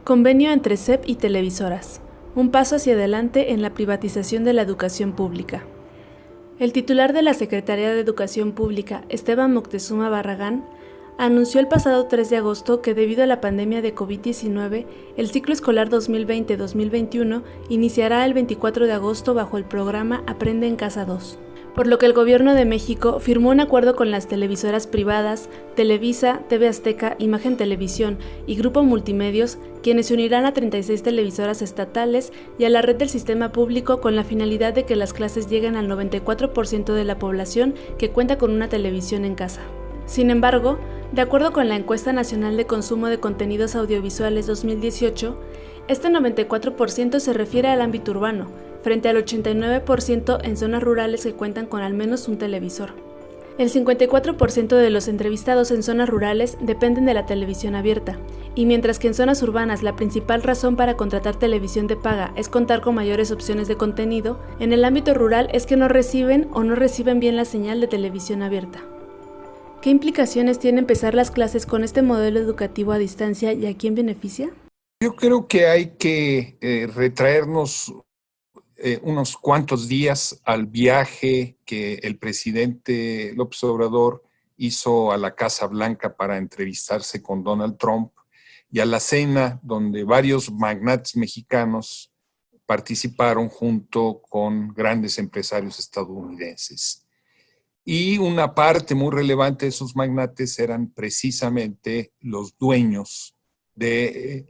Convenio entre SEP y televisoras. Un paso hacia adelante en la privatización de la educación pública. El titular de la Secretaría de Educación Pública, Esteban Moctezuma Barragán, anunció el pasado 3 de agosto que debido a la pandemia de COVID-19, el ciclo escolar 2020-2021 iniciará el 24 de agosto bajo el programa Aprende en Casa 2. Por lo que el Gobierno de México firmó un acuerdo con las televisoras privadas, Televisa, TV Azteca, Imagen Televisión y Grupo Multimedios, quienes se unirán a 36 televisoras estatales y a la red del sistema público con la finalidad de que las clases lleguen al 94% de la población que cuenta con una televisión en casa. Sin embargo, de acuerdo con la Encuesta Nacional de Consumo de Contenidos Audiovisuales 2018, este 94% se refiere al ámbito urbano, frente al 89% en zonas rurales que cuentan con al menos un televisor. El 54% de los entrevistados en zonas rurales dependen de la televisión abierta, y mientras que en zonas urbanas la principal razón para contratar televisión de paga es contar con mayores opciones de contenido, en el ámbito rural es que no reciben bien la señal de televisión abierta. ¿Qué implicaciones tiene empezar las clases con este modelo educativo a distancia y a quién beneficia? Yo creo que hay que retraernos unos cuantos días al viaje que el presidente López Obrador hizo a la Casa Blanca para entrevistarse con Donald Trump y a la cena donde varios magnates mexicanos participaron junto con grandes empresarios estadounidenses. Y una parte muy relevante de esos magnates eran precisamente los dueños de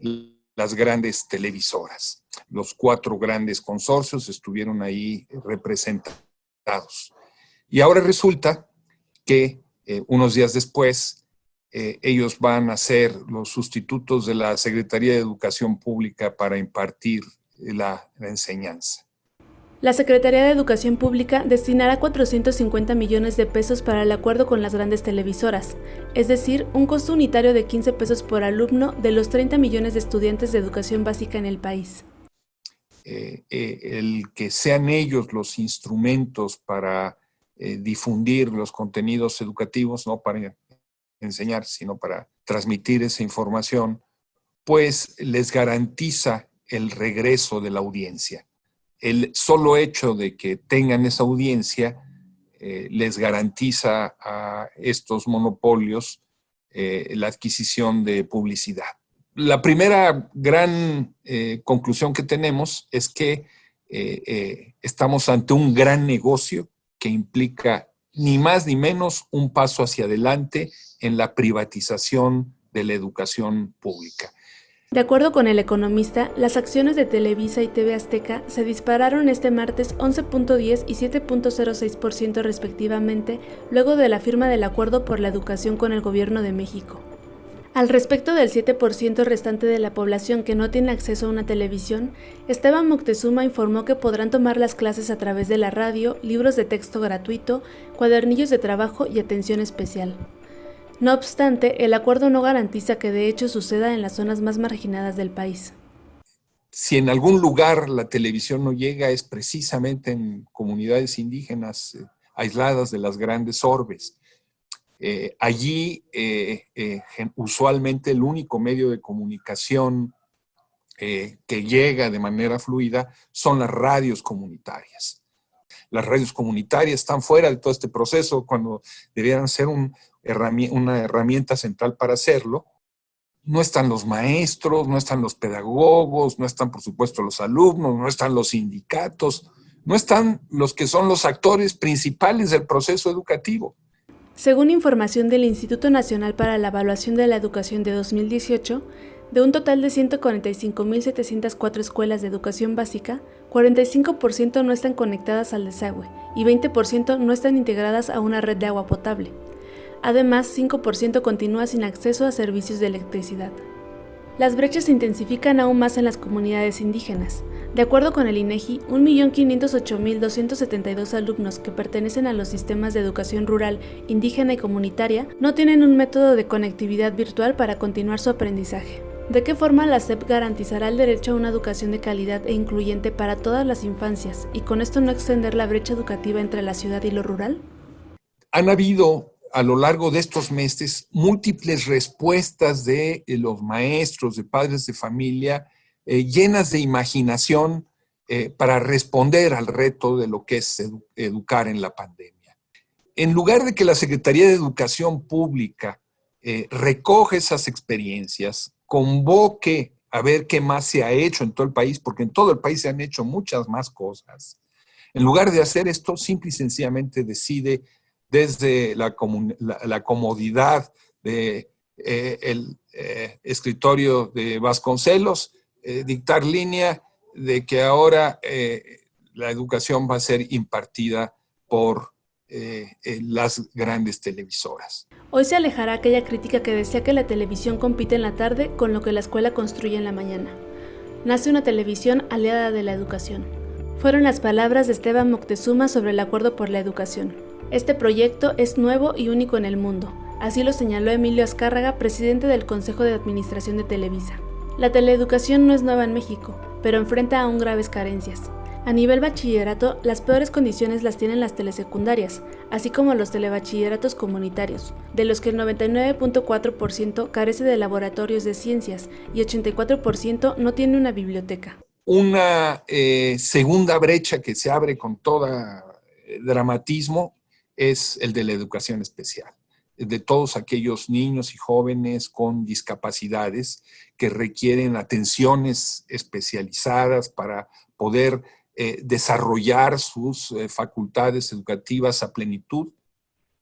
las grandes televisoras. Los 4 grandes consorcios estuvieron ahí representados. Y ahora resulta que unos días después ellos van a ser los sustitutos de la Secretaría de Educación Pública para impartir la enseñanza. La Secretaría de Educación Pública destinará 450 millones de pesos para el acuerdo con las grandes televisoras, es decir, un costo unitario de 15 pesos por alumno de los 30 millones de estudiantes de educación básica en el país. El que sean ellos los instrumentos para difundir los contenidos educativos, no para enseñar, sino para transmitir esa información, pues les garantiza el regreso de la audiencia. El solo hecho de que tengan esa audiencia les garantiza a estos monopolios la adquisición de publicidad. La primera gran conclusión que tenemos es que estamos ante un gran negocio que implica ni más ni menos un paso hacia adelante en la privatización de la educación pública. De acuerdo con el economista, las acciones de Televisa y TV Azteca se dispararon este martes 11.10 y 7.06% respectivamente, luego de la firma del acuerdo por la educación con el Gobierno de México. Al respecto del 7% restante de la población que no tiene acceso a una televisión, Esteban Moctezuma informó que podrán tomar las clases a través de la radio, libros de texto gratuito, cuadernillos de trabajo y atención especial. No obstante, el acuerdo no garantiza que de hecho suceda en las zonas más marginadas del país. Si en algún lugar la televisión no llega es precisamente en comunidades indígenas aisladas de las grandes orbes. Allí usualmente el único medio de comunicación que llega de manera fluida son las radios comunitarias. Las radios comunitarias están fuera de todo este proceso cuando debieran ser una herramienta central para hacerlo. No están los maestros, no están los pedagogos, no están por supuesto los alumnos, no están los sindicatos, no están los que son los actores principales del proceso educativo. Según información del Instituto Nacional para la Evaluación de la Educación de 2018, de un total de 145.704 escuelas de educación básica, 45% no están conectadas al desagüe y 20% no están integradas a una red de agua potable. Además, 5% continúa sin acceso a servicios de electricidad. Las brechas se intensifican aún más en las comunidades indígenas. De acuerdo con el INEGI, 1.508.272 alumnos que pertenecen a los sistemas de educación rural, indígena y comunitaria no tienen un método de conectividad virtual para continuar su aprendizaje. ¿De qué forma la SEP garantizará el derecho a una educación de calidad e incluyente para todas las infancias y con esto no extender la brecha educativa entre la ciudad y lo rural? Han habido a lo largo de estos meses múltiples respuestas de los maestros, de padres de familia, llenas de imaginación para responder al reto de lo que es educar en la pandemia. En lugar de que la Secretaría de Educación Pública recoge esas experiencias, convoque a ver qué más se ha hecho en todo el país, porque en todo el país se han hecho muchas más cosas, en lugar de hacer esto, simple y sencillamente decide desde la comodidad del escritorio de Vasconcelos, dictar línea de que ahora la educación va a ser impartida por las grandes televisoras. Hoy se alejará aquella crítica que decía que la televisión compite en la tarde con lo que la escuela construye en la mañana. Nace una televisión aliada de la educación. Fueron las palabras de Esteban Moctezuma sobre el Acuerdo por la Educación. Este proyecto es nuevo y único en el mundo, así lo señaló Emilio Azcárraga, presidente del Consejo de Administración de Televisa. La teleeducación no es nueva en México, pero enfrenta aún graves carencias. A nivel bachillerato, las peores condiciones las tienen las telesecundarias, así como los telebachilleratos comunitarios, de los que el 99.4% carece de laboratorios de ciencias y 84% no tiene una biblioteca. Una segunda brecha que se abre con todo dramatismo es el de la educación especial, de todos aquellos niños y jóvenes con discapacidades que requieren atenciones especializadas para poder desarrollar sus facultades educativas a plenitud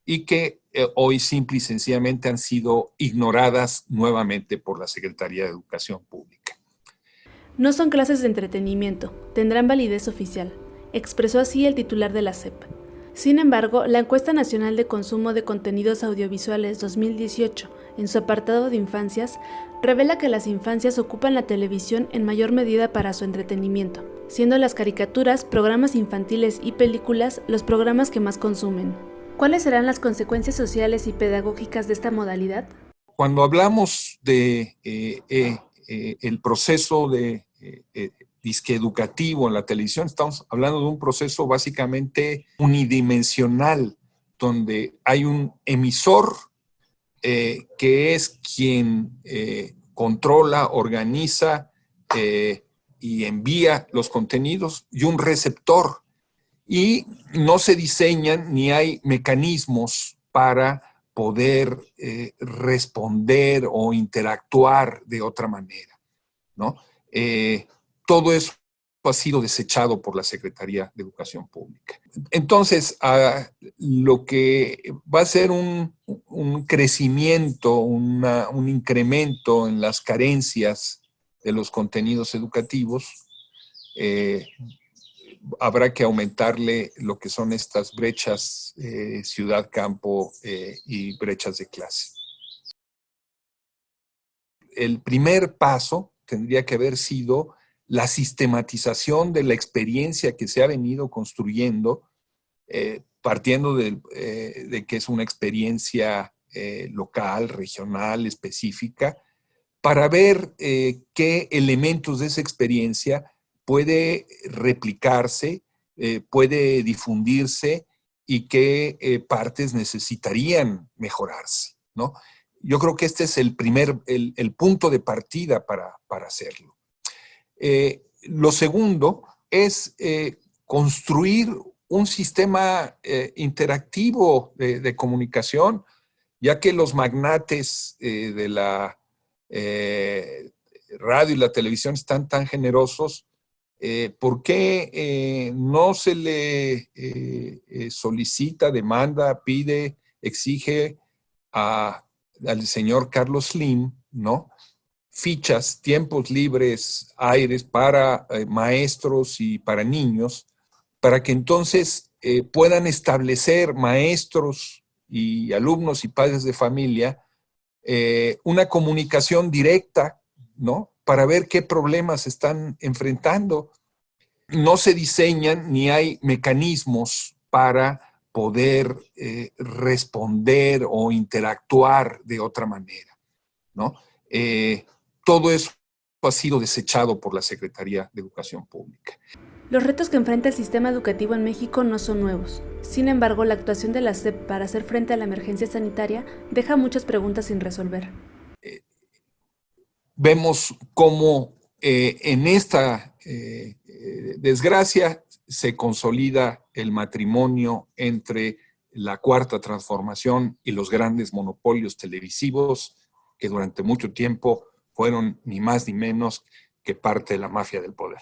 y que hoy simple y sencillamente han sido ignoradas nuevamente por la Secretaría de Educación Pública. No son clases de entretenimiento, tendrán validez oficial, expresó así el titular de la SEP. Sin embargo, la Encuesta Nacional de Consumo de Contenidos Audiovisuales 2018, en su apartado de infancias, revela que las infancias ocupan la televisión en mayor medida para su entretenimiento, siendo las caricaturas, programas infantiles y películas los programas que más consumen. ¿Cuáles serán las consecuencias sociales y pedagógicas de esta modalidad? Cuando hablamos de el proceso de disque educativo en la televisión, estamos hablando de un proceso básicamente unidimensional, donde hay un emisor que es quien controla, organiza y envía los contenidos, y un receptor. Y no se diseñan ni hay mecanismos para poder responder o interactuar de otra manera, ¿no? Todo eso ha sido desechado por la Secretaría de Educación Pública. Entonces, lo que va a ser un crecimiento, un incremento en las carencias de los contenidos educativos, habrá que aumentarle lo que son estas brechas ciudad-campo y brechas de clase. El primer paso tendría que haber sido la sistematización de la experiencia que se ha venido construyendo, partiendo de que es una experiencia local, regional, específica, para ver qué elementos de esa experiencia puede replicarse, puede difundirse y qué partes necesitarían mejorarse, ¿no? Yo creo que este es el punto de partida para hacerlo. Lo segundo es construir un sistema interactivo de comunicación, ya que los magnates de la radio y la televisión están tan generosos. ¿Por qué no se le solicita, demanda, pide, exige al señor Carlos Slim, ¿no?, fichas, tiempos libres, aires para maestros y para niños, para que entonces puedan establecer maestros y alumnos y padres de familia una comunicación directa, ¿no?, para ver qué problemas están enfrentando. No se diseñan ni hay mecanismos para poder responder o interactuar de otra manera, ¿no? Todo eso ha sido desechado por la Secretaría de Educación Pública. Los retos que enfrenta el sistema educativo en México no son nuevos. Sin embargo, la actuación de la SEP para hacer frente a la emergencia sanitaria deja muchas preguntas sin resolver. Vemos cómo en esta desgracia se consolida el matrimonio entre la Cuarta Transformación y los grandes monopolios televisivos que durante mucho tiempo fueron ni más ni menos que parte de la mafia del poder.